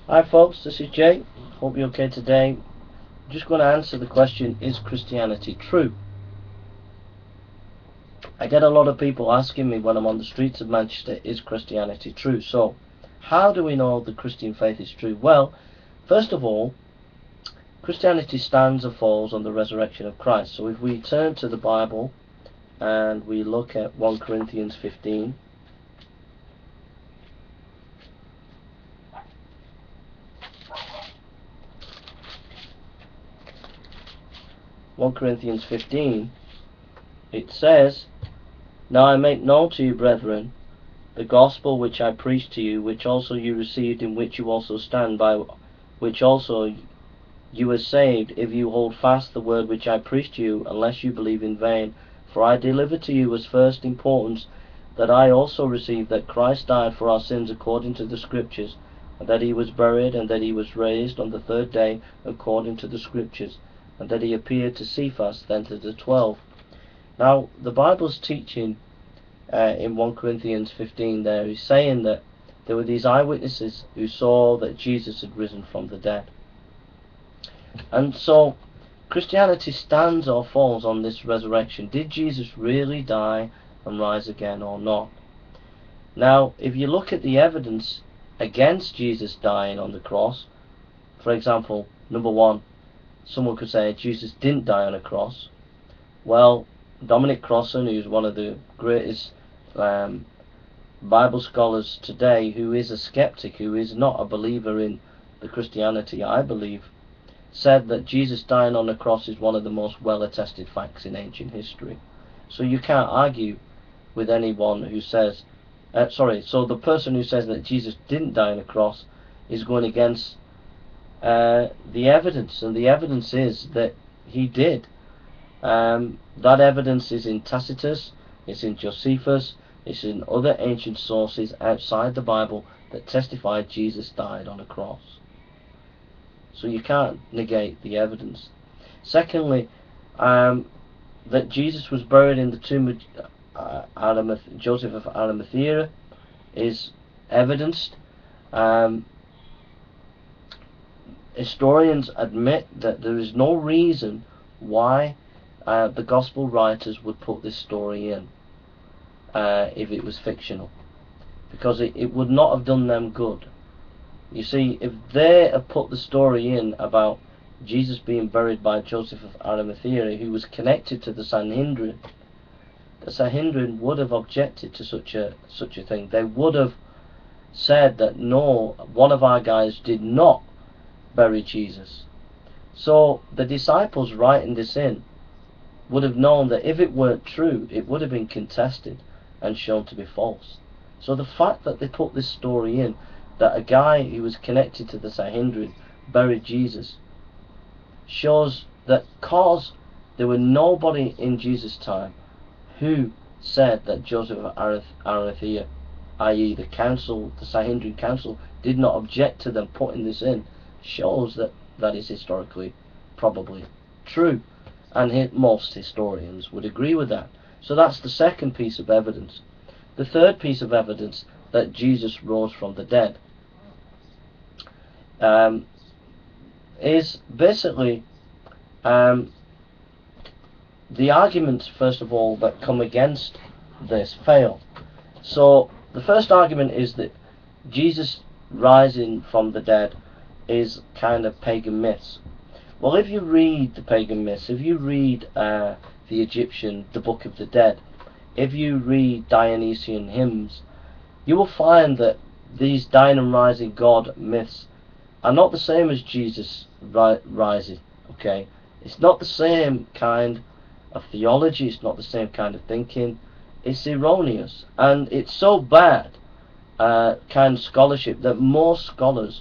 Hi folks, this is Jay. Hope you're okay today. I'm just going to answer the question, is Christianity true? I get a lot of people asking me when I'm on the streets of Manchester, is Christianity true? So, how do we know the Christian faith is true? Well, first of all, Christianity stands or falls on the resurrection of Christ. So if we turn to the Bible and we look at 1 Corinthians 15, 1 Corinthians 15, it says, "Now I make known to you, brethren, the gospel which I preached to you, which also you received, in which you also stand, by which also you are saved, if you hold fast the word which I preached to you, unless you believe in vain. For I delivered to you as first importance that I also received, that Christ died for our sins according to the Scriptures, and that he was buried, and that he was raised on the third day according to the Scriptures, and that he appeared to Cephas, then to the 12. Now, the Bible's teaching in 1 Corinthians 15 there is saying that there were these eyewitnesses who saw that Jesus had risen from the dead. And so Christianity stands or falls on this resurrection. Did Jesus really die and rise again or not? Now, if you look at the evidence against Jesus dying on the cross, for example, number one, someone could say Jesus didn't die on a cross. Well, Dominic Crossan, who's one of the greatest Bible scholars today, who is a skeptic, who is not a believer in the Christianity I believe, said that Jesus dying on the cross is one of the most well-attested facts in ancient history. So you can't argue with anyone who says, so the person who says that Jesus didn't die on the cross is going against the evidence, and the evidence is that he did. That evidence is in Tacitus, it's in Josephus, it's in other ancient sources outside the Bible that testify Jesus died on a cross. So you can't negate the evidence. Secondly, that Jesus was buried in the tomb of Joseph of Arimathea is evidenced. Historians admit that there is no reason why the gospel writers would put this story in if it was fictional, because it would not have done them good. You see, if they had put the story in about Jesus being buried by Joseph of Arimathea, who was connected to the Sanhedrin would have objected to such a thing. They would have said that no, one of our guys did not bury Jesus. So the disciples writing this in would have known that if it weren't true, it would have been contested and shown to be false. So the fact that they put this story in, that a guy who was connected to the Sanhedrin buried Jesus, shows that cause there were nobody in Jesus' time who said that Joseph of Arimathea, i.e. the council, the Sanhedrin council, did not object to them putting this in, shows that that is historically probably true, and most historians would agree with that. So that's the second piece of evidence. The third piece of evidence that Jesus rose from the dead is basically the arguments, first of all, that come against this fail. So the first argument is that Jesus rising from the dead is kind of pagan myths. Well, if you read the pagan myths, if you read the Egyptian, the Book of the Dead, if you read Dionysian hymns, you will find that these dying and rising God myths are not the same as Jesus rising. Okay, it's not the same kind of theology, it's not the same kind of thinking, it's erroneous, and it's so bad kind of scholarship that most scholars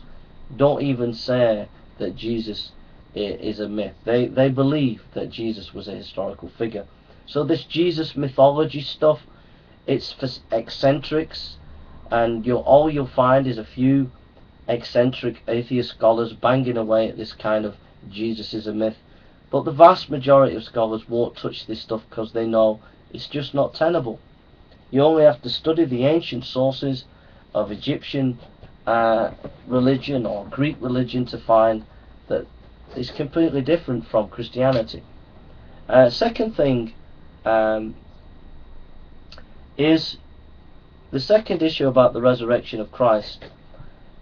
don't even say that Jesus is a myth. They believe that Jesus was a historical figure. So this Jesus mythology stuff, it's for eccentrics, and all you'll find is a few eccentric atheist scholars banging away at this kind of Jesus is a myth. But the vast majority of scholars won't touch this stuff because they know it's just not tenable. You only have to study the ancient sources of Egyptian religion or Greek religion to find that it's completely different from Christianity. Second thing is the second issue about the resurrection of Christ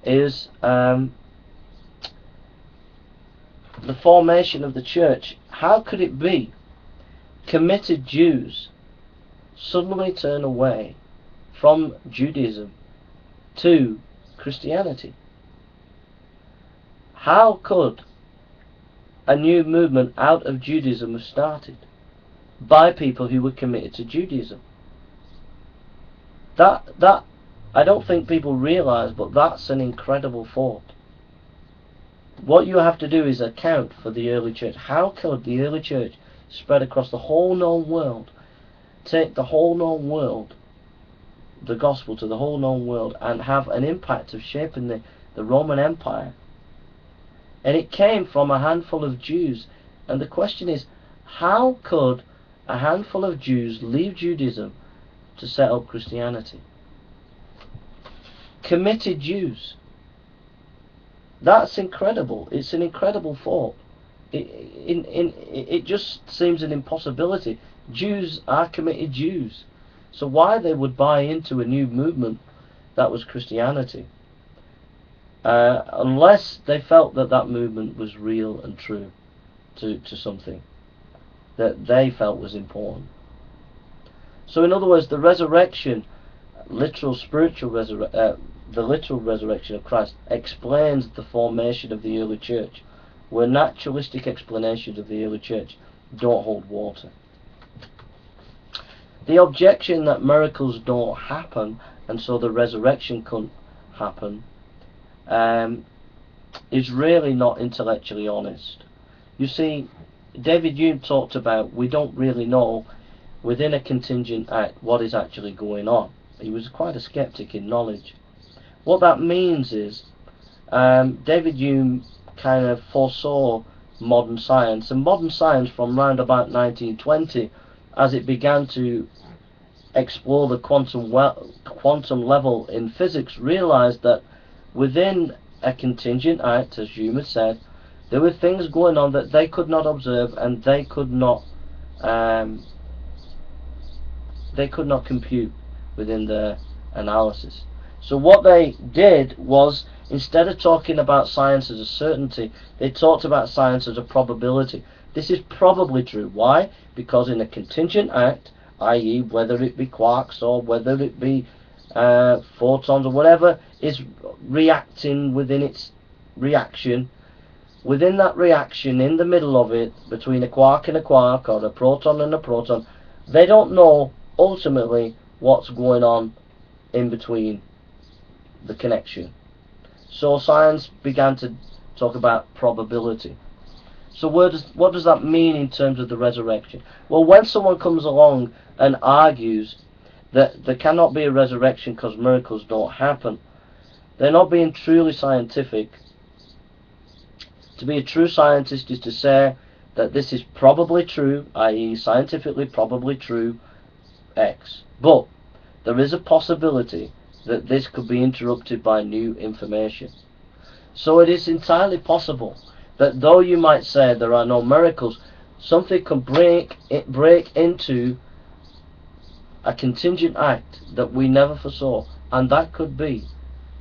is the formation of the church. How could it be committed Jews suddenly turn away from Judaism to Christianity? How could a new movement out of Judaism have started by people who were committed to Judaism? That I don't think people realise, but that's an incredible thought. What you have to do is account for the early church. How could the early church spread across the whole known world, take the whole known world, the gospel to the whole known world, and have an impact of shaping the Roman Empire? And it came from a handful of Jews. And the question is, how could a handful of Jews leave Judaism to set up Christianity? Committed Jews. That's incredible. It's an incredible thought. It just seems an impossibility. Jews are committed Jews. So why they would buy into a new movement that was Christianity? Unless they felt that that movement was real and true to something that they felt was important. So in other words, the resurrection, the literal resurrection of Christ explains the formation of the early church, where naturalistic explanations of the early church don't hold water. The objection that miracles don't happen and so the resurrection couldn't happen is really not intellectually honest. You see, David Hume talked about we don't really know within a contingent act what is actually going on. He was quite a skeptic in knowledge. What that means is David Hume kind of foresaw modern science, and modern science from round about 1920, as it began to explore the quantum level in physics, realized that within a contingent act, as Hume had said, there were things going on that they could not observe and they could not compute within their analysis. So what they did was, instead of talking about science as a certainty, they talked about science as a probability. This is probably true. Why? Because in a contingent act, i.e. whether it be quarks or whether it be photons or whatever is reacting within its reaction, within that reaction, in the middle of it, between a quark and a quark or a proton and a proton, they don't know ultimately what's going on in between the connection. So science began to talk about probability. So what does that mean in terms of the resurrection? Well, when someone comes along and argues that there cannot be a resurrection because miracles don't happen, they're not being truly scientific. To be a true scientist is to say that this is probably true, i.e. scientifically probably true, X. But there is a possibility that this could be interrupted by new information. So it is entirely possible that though you might say there are no miracles, something can break into a contingent act that we never foresaw, and that could be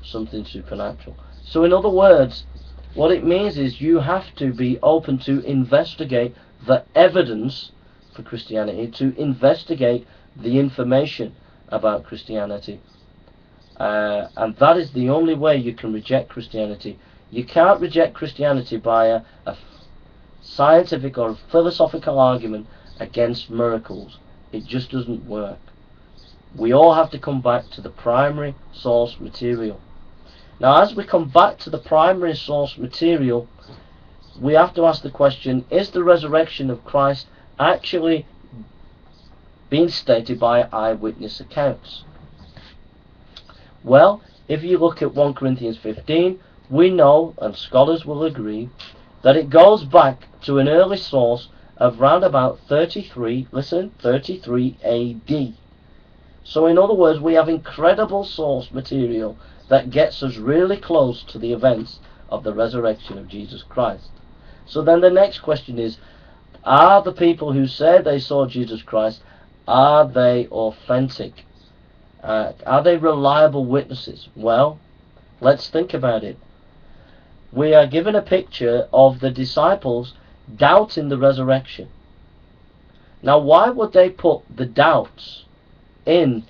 something supernatural. So in other words, what it means is you have to be open to investigate the evidence for Christianity, to investigate the information about Christianity. And that is the only way you can reject Christianity. You can't reject Christianity by a scientific or philosophical argument against miracles. It just doesn't work. We all have to come back to the primary source material. Now, as we come back to the primary source material, we have to ask the question, is the resurrection of Christ actually being stated by eyewitness accounts? Well, if you look at 1 Corinthians 15, we know, and scholars will agree, that it goes back to an early source of round about 33 AD. So in other words, we have incredible source material that gets us really close to the events of the resurrection of Jesus Christ. So then the next question is, are the people who say they saw Jesus Christ, are they authentic? Are they reliable witnesses? Well, let's think about it. We are given a picture of the disciples doubting the resurrection. Now, why would they put the doubts in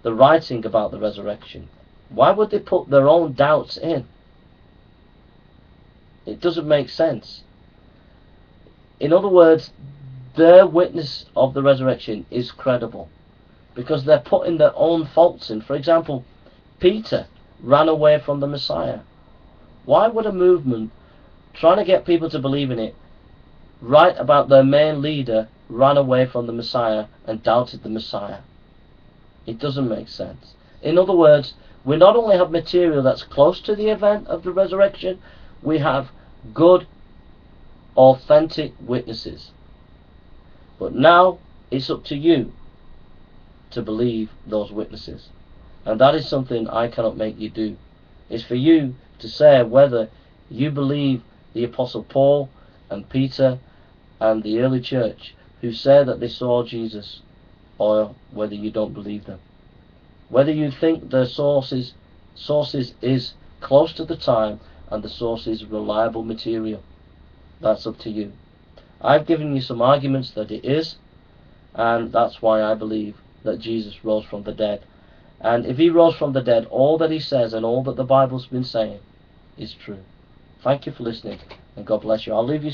the writing about the resurrection? Why would they put their own doubts in? It doesn't make sense. In other words, their witness of the resurrection is credible because they're putting their own faults in. For example, Peter ran away from the Messiah. Why would a movement trying to get people to believe in it write about their main leader ran away from the Messiah and doubted the Messiah? It doesn't make sense. In other words, we not only have material that's close to the event of the resurrection, we have good, authentic witnesses. But now it's up to you to believe those witnesses. And that is something I cannot make you do. It's for you to say whether you believe the Apostle Paul and Peter and the early church who say that they saw Jesus, or whether you don't believe them. Whether you think their sources is close to the time and the source is reliable material. That's up to you. I've given you some arguments that it is, and that's why I believe that Jesus rose from the dead. And if he rose from the dead, all that he says and all that the Bible's been saying is true. Thank you for listening, and God bless you. I'll leave you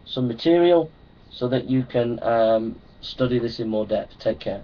some material so that you can study this in more depth. Take care.